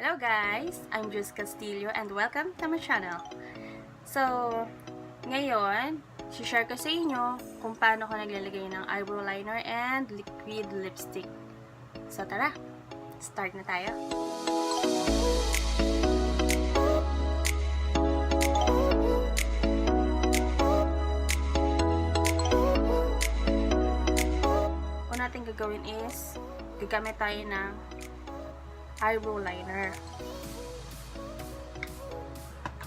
Hello guys! I'm Julz Castillo and welcome to my channel. So, ngayon, share ko sa inyo kung paano ko naglalagay ng eyebrow liner and liquid lipstick. So tara, start na tayo. Una natin gagawin is, gagamit tayo ng eyebrow liner.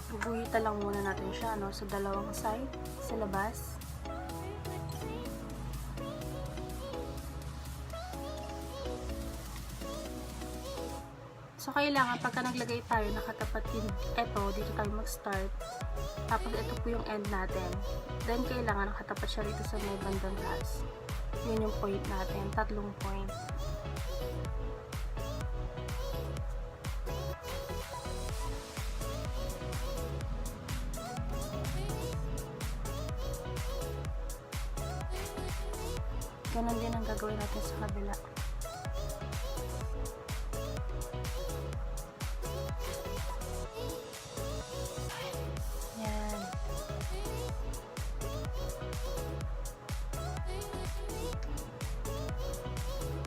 Guguhitan lang muna natin siya, no? Sa dalawang side, sa labas. So, kailangan pagka naglagay tayo, nakatapat din ito, dito tayo mag-start. Tapos, ito po yung end natin. Then, kailangan nakatapat siya dito sa may bandang taas. Yun yung point natin, 3 point. Ganun din ang gagawin natin sa kabila. Yan.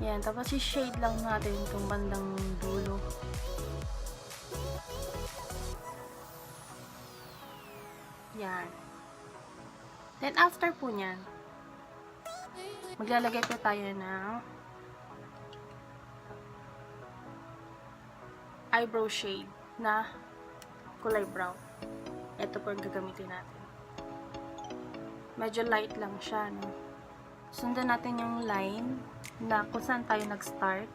Yan. Tapos i-shade lang natin itong bandang dulo. Yan. Then after po nyan, maglalagay po tayo ng eyebrow shade na kulay brown. Ito po ang gagamitin natin. Medyo light lang siya, no? Sundan natin yung line na kung saan tayo nag-start.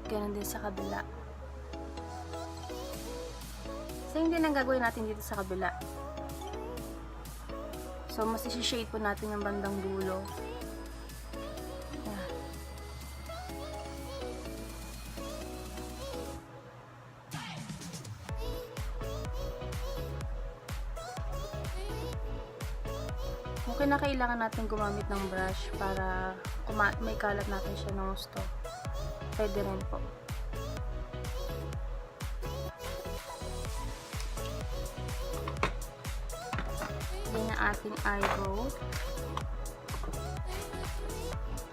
Ganun din sa kabila. Same din ang gagawin natin dito sa kabila. So, mas isi-shade po natin yung bandang dulo. Yan. Okay na, kailangan natin gumamit ng brush para may kalat natin siya ng gusto. Pwede rin po. Yan ang ating eyebrow.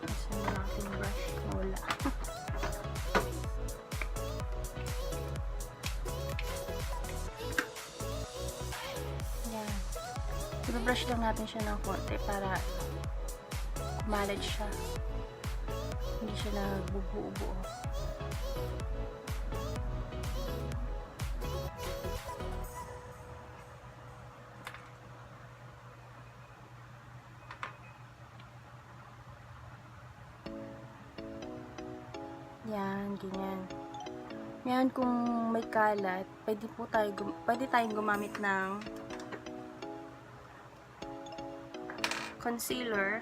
Asan na ating brush? Wala. Yan. I-brush lang natin siya ng konti para kumalat siya. Hindi siya nagbubuo-buo. Yan, ganyan. Ngayon, kung may kalat, pwede tayong gumamit ng concealer.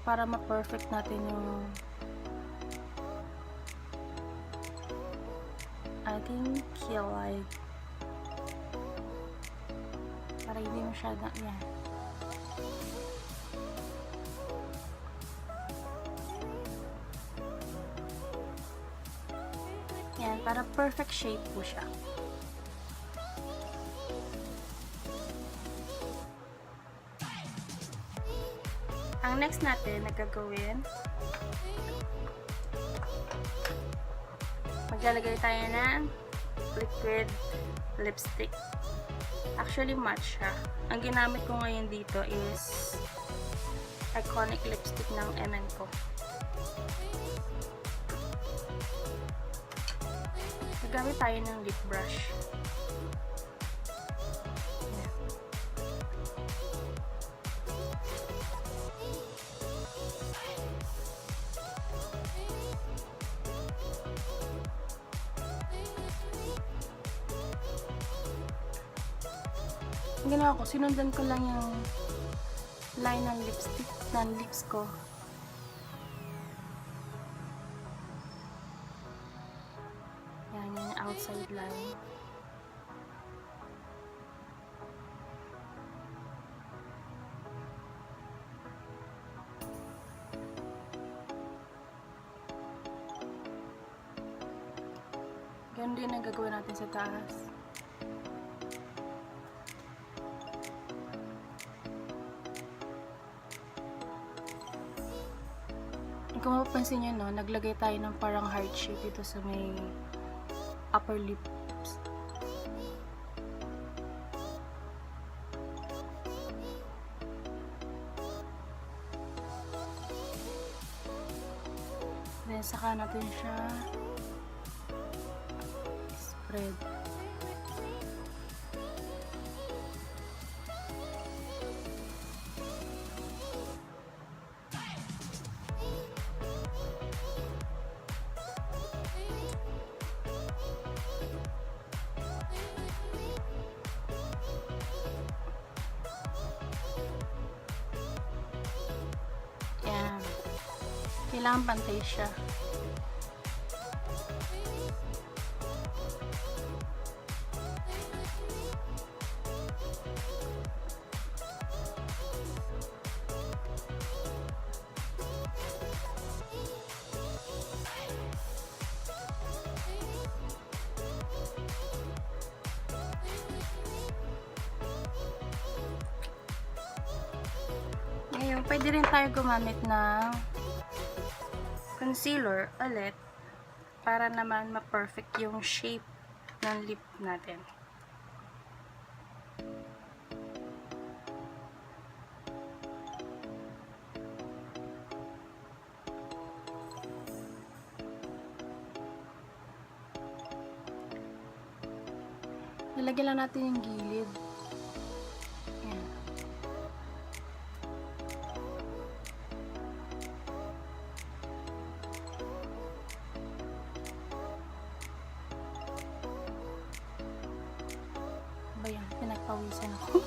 Para ma-perfect natin yung ating kilay. Para hindi masyadong yan. Yan, para perfect shape po siya. Ang next natin na gagawin, maglalagay tayo ng liquid lipstick. Actually, match siya. Ang ginamit ko ngayon dito is iconic lipstick ng M&cO. Gagamit tayo ng lip brush. Ang ginawa ko, sinundan ko lang yung line ng lipstick ng lips ko. Yan yung outside line. Ganun din ang gagawin natin sa taas. Kung mapapansin nyo, no, naglagay tayo ng parang heart shape dito sa may upper lips. Then, saka natin siya spread. Yan. Kailangan pantay siya. Ngayon, pwede rin tayo gumamit ng concealer ulit para naman ma-perfect yung shape ng lip natin. Nilagyan lang natin yung gilid. Ayan. Bayan, pinagpawisan ako.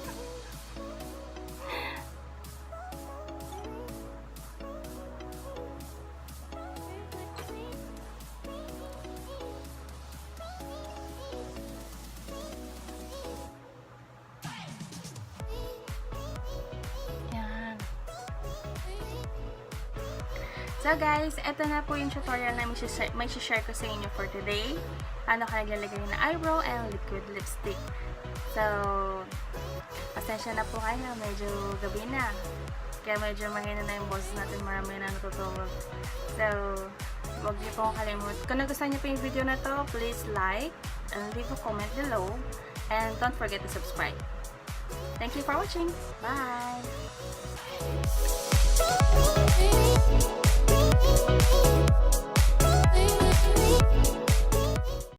So guys, eto na po yung tutorial na may share ko sa inyo for today. Paano ka naglalagay ng eyebrow and liquid lipstick. So, pasensya na po kayo. Medyo gabi na. Kaya medyo mahina na yung boses natin. Marami na natutulog. So, huwag niyo pong kalimutan. Kung nagustuhan niyo po yung video na to, please like and leave a comment below. And don't forget to subscribe. Thank you for watching. Bye!